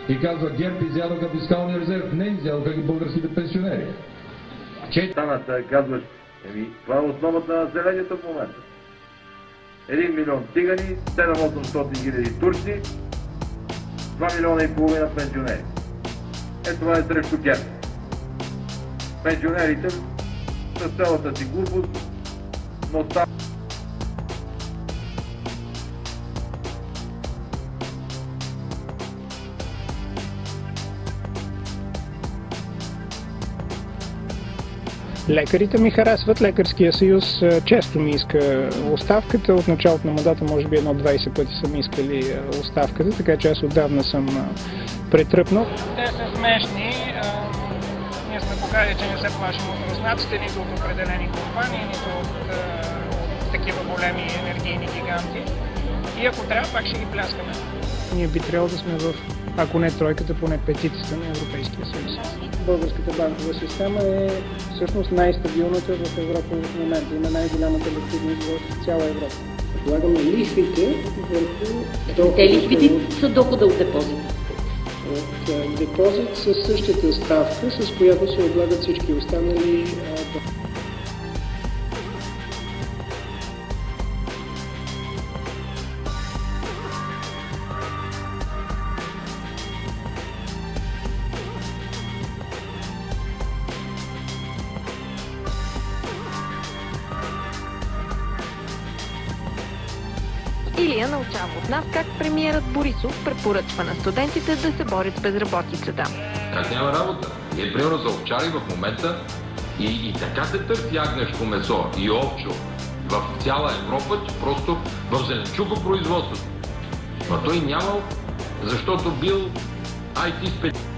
И казва, ГЕРБ изядоха фискалния резерв, не изядоха ги българските пенсионери. Казваш, това е основата на населението в момента. 1 милион цигани, 700-800 хиляди турци, 2 милиона и половина пенсионери. Това е срещу ГЕРБ. Пенсионерите с цялата си глупост, но там... Лекарите ми харесват, Лекарския съюз често ми иска оставката, от началото на мандата може би 20 пъти са ми искали оставката, така че аз отдавна съм претръпнал. Те са смешни, ние сме показали, че не се плашим от руснаците, нито от определени компании, нито от такива големи енергийни гиганти. И ако трябва, пак ще ги пляскаме. Ние би трябвало да сме в, ако не тройката, поне петицата на Европейския съюз. Българската банкова система е всъщност най-стабилната в Европа в момента. Има най-голямата ликвидност в цяла Европа. Предлагаме лихвите върху... Те лихвите са дохода от депозит. От депозит с същата ставка, с която се облагат всички останали доходи. Илия научава от нас как премиерът Борисов препоръчва на студентите да се борят с безработицата. Как няма работа? Ние, примерно, за овчари в момента и така се търси агнешко месо и овчо в цяла Европа, че просто в зеленчукопроизводството. Но той нямал, защото бил IT специалист.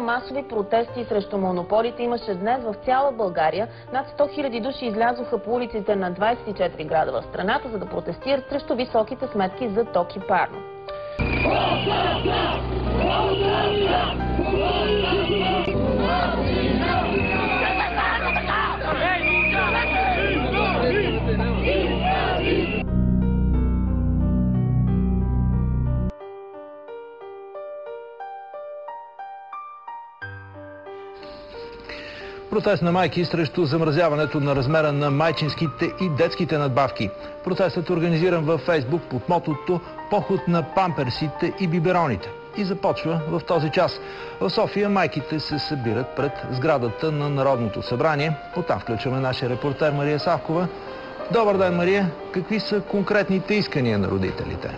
Масови протести срещу монополите имаше днес в цяла България. Над 100 000 души излязоха по улиците на 24 града в страната, за да протестират срещу високите сметки за ток и парно. Протест на майки срещу замразяването на размера на майчинските и детските надбавки. Протестът е организиран във Фейсбук под мотото "Поход на памперсите и бибероните" и започва в този час. В София майките се събират пред сградата на Народното събрание. Оттам включваме нашия репортер Мария Савкова. Добър ден, Мария! Какви са конкретните искания на родителите?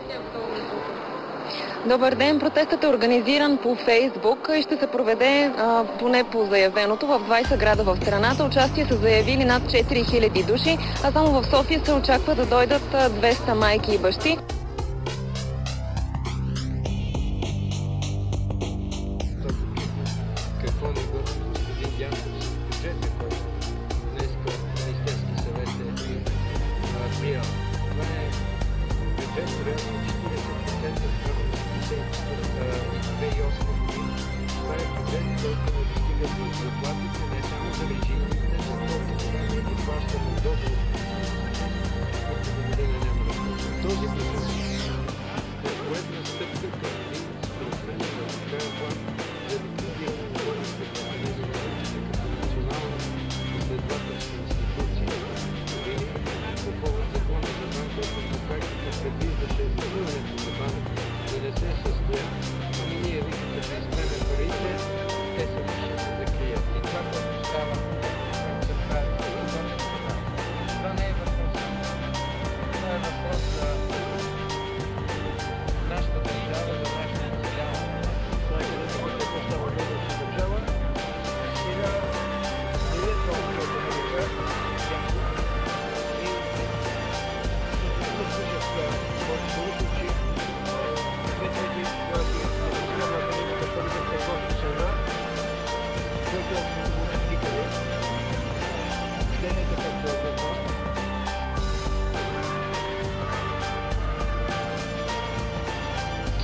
Добър ден! Протестът е организиран по Фейсбук и ще се проведе поне по заявеното в 20 града в страната. Участие са заявили над 4000 души, а само в София се очаква да дойдат 200 майки и бащи.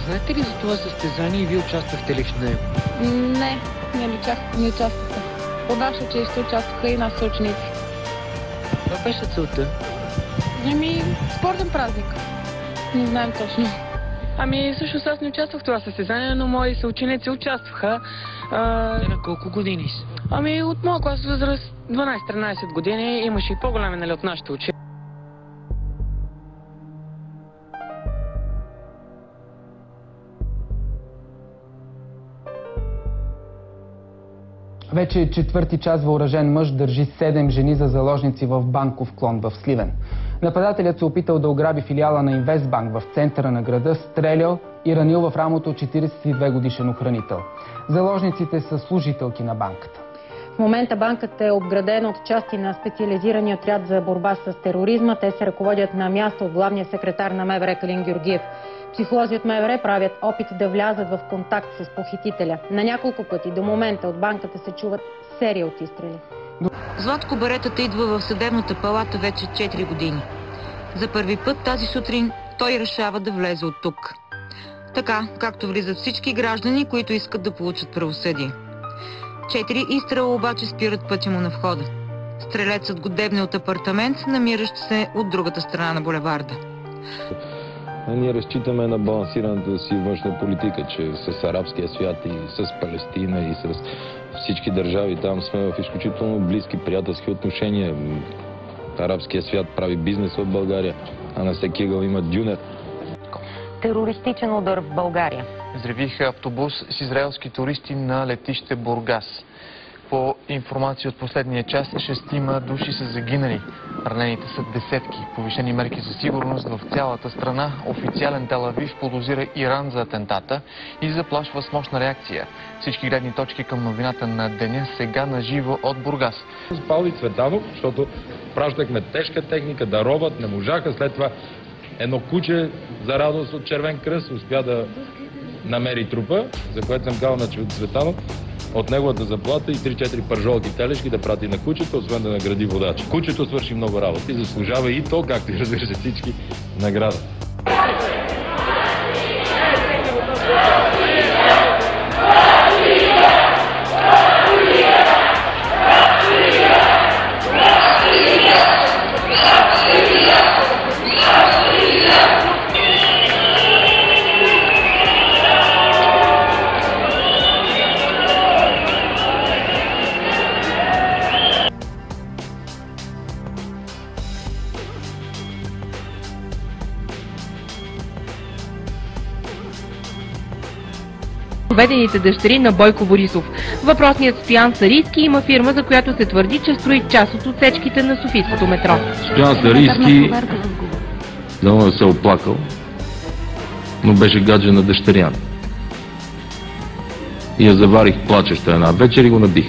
Знаете ли за това състезание и вие участвахте ли в него? Не участваха. По наше често участваха и наши ученици. Каква беше целта? Спортен празник. Не знаем точно. Всъщност аз не участвах в това състезание, но мои съученици участваха. На колко години си? От моя клас възраст 12-13 години имаше и по-голями, от нашите ученици. Вече четвърти час въоръжен мъж държи 7 жени за заложници в банков клон в Сливен. Нападателят се опитал да ограби филиала на Инвестбанк в центъра на града, стрелял и ранил в рамото 42 годишен охранител. Заложниците са служителки на банката. В момента банката е обградена от части на специализирания отряд за борба с тероризма. Те се ръководят на място от главния секретар на МВР Калин Георгиев. Психолози от МВР правят опит да влязат в контакт с похитителя. На няколко пъти до момента от банката се чуват серия от изстрели. Златко Баретата идва в съдебната палата вече 4 години. За първи път тази сутрин той решава да влезе от тук. Така, както влизат всички граждани, които искат да получат правосъдие. 4 изстрела обаче спират пътя му на входа. Стрелецът го дебне от апартамент, намиращ се от другата страна на булеварда. Ние разчитаме на балансираната си външна политика, че с арабския свят и с Палестина и с всички държави там сме в изключително близки приятелски отношения. Арабския свят прави бизнес в България, а на всеки ъгъл има дюнер. Терористичен удар в България. Взривиха автобус с израелски туристи на летище Бургас. По информация от последния час, 6 души са загинали. Ранените са десетки. Повишени мерки за сигурност в цялата страна. Официален Тел Авив подозира Иран за атентата и заплашва с мощна реакция. Всички гледни точки към новината на деня сега на живо от Бургас. Павли Цветанов, защото пращахме тежка техника да робят, не можаха. След това едно куче за радост от Червен кръст успя да намери трупа, за което съм казал на Цветанов от неговата заплата и 3-4 пържолки телешки да прати на кучето, освен да награди водача. Кучето свърши много работа и заслужава и то, както и разбира се всички, награда. Доведените дъщери на Бойко Борисов. Въпросният Стоян Сарийски има фирма, за която се твърди, че строи част от отсечките на софийското метро. Стоян Сарийски дано да се оплакал, но беше гадже на дъщеря. И я заварих плачеща една вечер и го набих.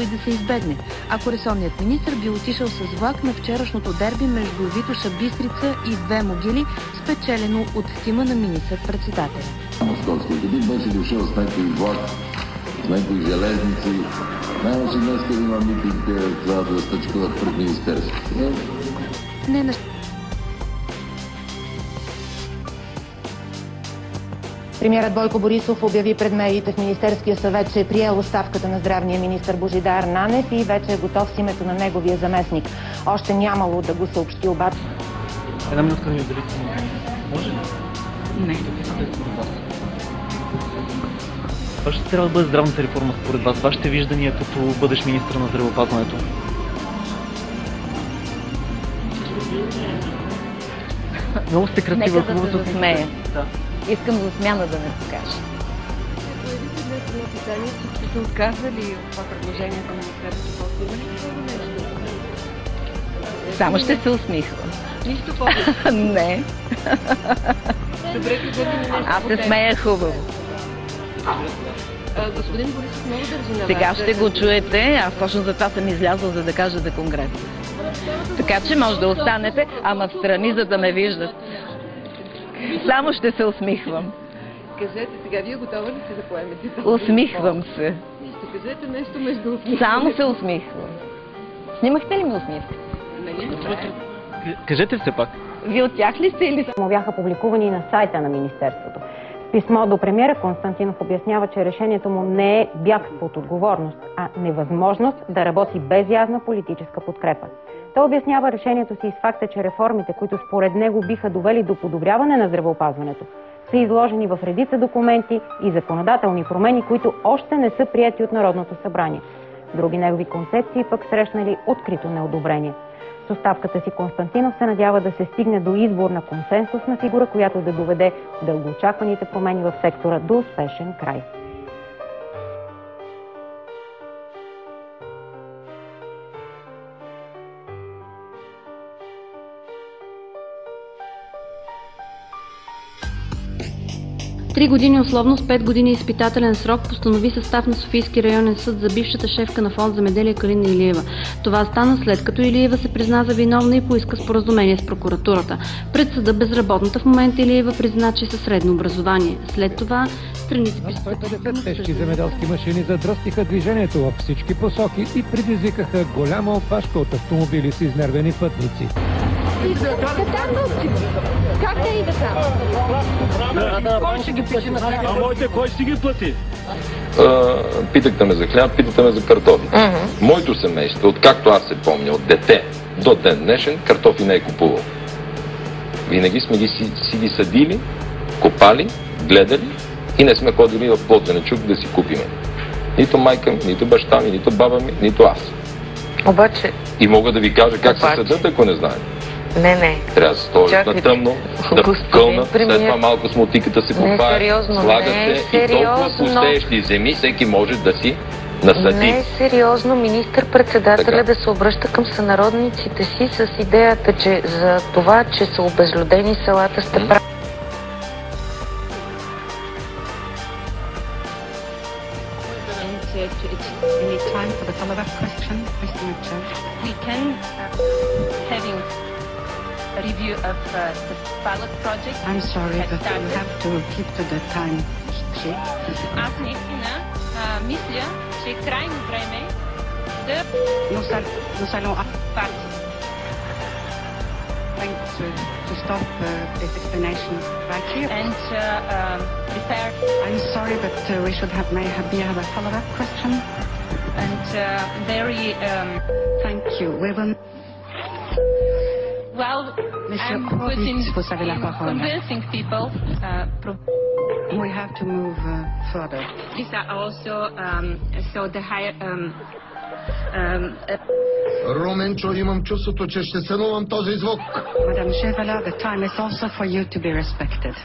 И да се избегне, ако ресорният министр би отишъл с влак на вчерашното дерби между Витоша Бистрица и Две могили, спечелено от тима на министър-председателя. Московския кабин беше дошъл с някой влак, с някои железници. Нямаше днес да има митинг, това да стъчкуват пред министерството. Не на... Премиерът Бойко Борисов обяви пред медиите в Министерския съвет, че е приел оставката на здравния министър Божидар Нанев и вече е готов с името на неговия заместник. Още нямало да го съобщи обаче. Една минутка да ми отделите. Може ли? Не. Това ще трябва да бъде здравната реформа според вас. Вашите виждания като бъдещ министър на здравеопазването? Много сте красива. Нека да се засмея. Да. Искам за смяна да ме покажа. Всички са отказали от това предложение на Министерството. Само ще се усмихвам. Нищо повече. Не. Добре, аз се смея хубаво. Господин Борисов много държи на сега ще го чуете. Аз точно за това съм излязла, за да кажа за конгрес. Така че може да останете, ама встрани, за да ме виждат. Само ще се усмихвам. Кажете сега, вие готова ли сте да поемете? Усмихвам се. Ще кажете нещо между усмихване. Само се усмихвам. Снимахте ли ми усмивка? Кажете все пак. Вие от тях ли сте или... Бяха публикувани на сайта на Министерството. В писмо до премиера Константинов обяснява, че решението му не е бягство от отговорност, а невъзможност да работи без ясна политическа подкрепа. Той обяснява решението си и с факта, че реформите, които според него биха довели до подобряване на здравеопазването, са изложени в редица документи и законодателни промени, които още не са приети от Народното събрание. Други негови концепции пък срещнали открито неодобрение. С оставката си Константинов се надява да се стигне до избор на консенсусна фигура, която да доведе дългоочакваните промени в сектора до успешен край. Три години условно с 5 години изпитателен срок постанови състав на Софийски районен съд за бившата шефка на фонд Земеделие Калина Илиева. Това стана след като Илиева се призна за виновна и поиска споразумение с прокуратурата. Пред съда безработната в момента Илиева призна, че са средно образование. След това страните пристъпиха... 150 тежки земеделски машини задръстиха движението във всички посоки и предизвикаха голяма опашка от автомобили с изнервени пътници. Как да иде там? Кой ще ги плати на тях? А моите кой ще ги плати? Питахте ме за хляб, питахте ме за картофи. Моето семейство, откакто аз се помня, от дете до ден днешен, картофи не е купувал. Винаги сме си ги съдили, копали, гледали и не сме ходили в Плотенечук да си купиме. Нито майка ми, нито баща ми, нито баба ми, нито аз. Обаче... И мога да ви кажа как се съдат, ако не знаете. Не. Трябва да се стоят на тъмно, да кълнат, след това малко с мотиката се копае, слагат се и толкова пустеещи земи, всеки може да си насади. Не е сериозно министър-председателя да се обръща към сънародниците си с идеята, че за това, че са обезлюдени селата сте прави. Review of the pilot project. I'm sorry, but you have to keep to the time. Аз наистина мисля, че е крайно време да... Nous allons to stop this explanation right here. And prepare. I'm sorry, but we should have a follow-up question. And very... Thank you. We will... Well, I'm putting convincing people. We have to move further. These are also so the higher. Руменчо, имам чувството, че ще сънувам този звук. Madam Шевела, the time is also for you to be respected.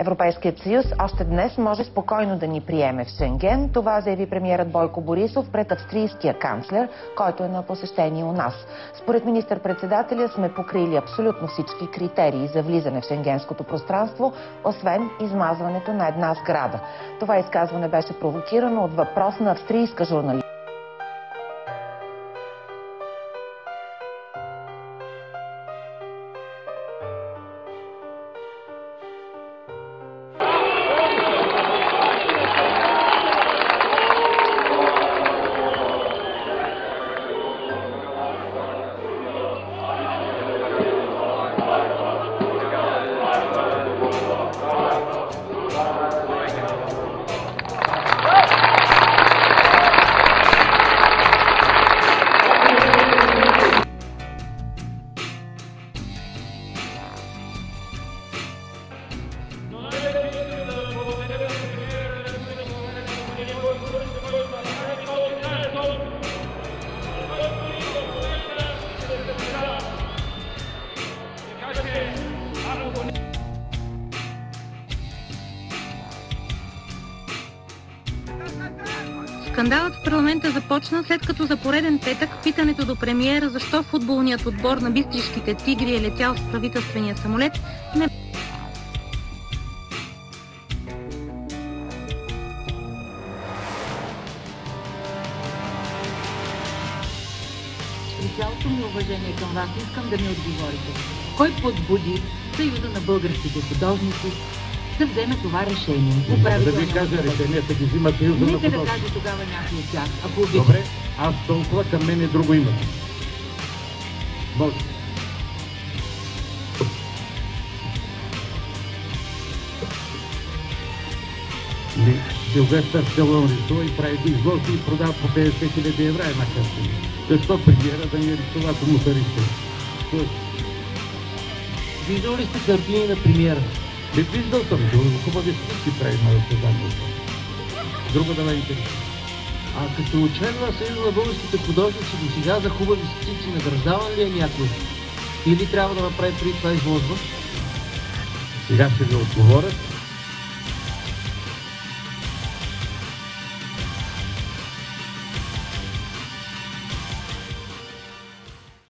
Европейският съюз още днес може спокойно да ни приеме в Шенген. Това заяви премиерът Бойко Борисов пред австрийския канцлер, който е на посещение у нас. Според министър-председателя сме покрили абсолютно всички критерии за влизане в шенгенското пространство, освен измазването на една сграда. Това изказване беше провокирано от въпрос на австрийска журналистка. Скандалът в парламента започна след като за пореден петък питането до премиера защо футболният отбор на бистришките тигри е летял с правителствения самолет не... При цялото ми уважение към вас искам да ми отговорите. Кой подбуди Съюза на българските художници да вземе това решение. Да ви кажа, решенията ги взимат Съюза на Нека да художниците. каже тогава някой от тях, ако обича. Добре, аз толкова, към мен е друго има. Може. Силвестър Сталон рисува и прави изложби и продава по 50 000 евро една картина. Защо премиера да ни рисува, ако му са рисува? Виждал ли сте картини на премиера? Не виждал съм, хубави скици прави на създанието. Друго да ме интересува. А като член на Съюза на българските художници до сега за хубави скици награждаван ли е някой? Или трябва да направи преди това изложба? Сега ще ви отговоря.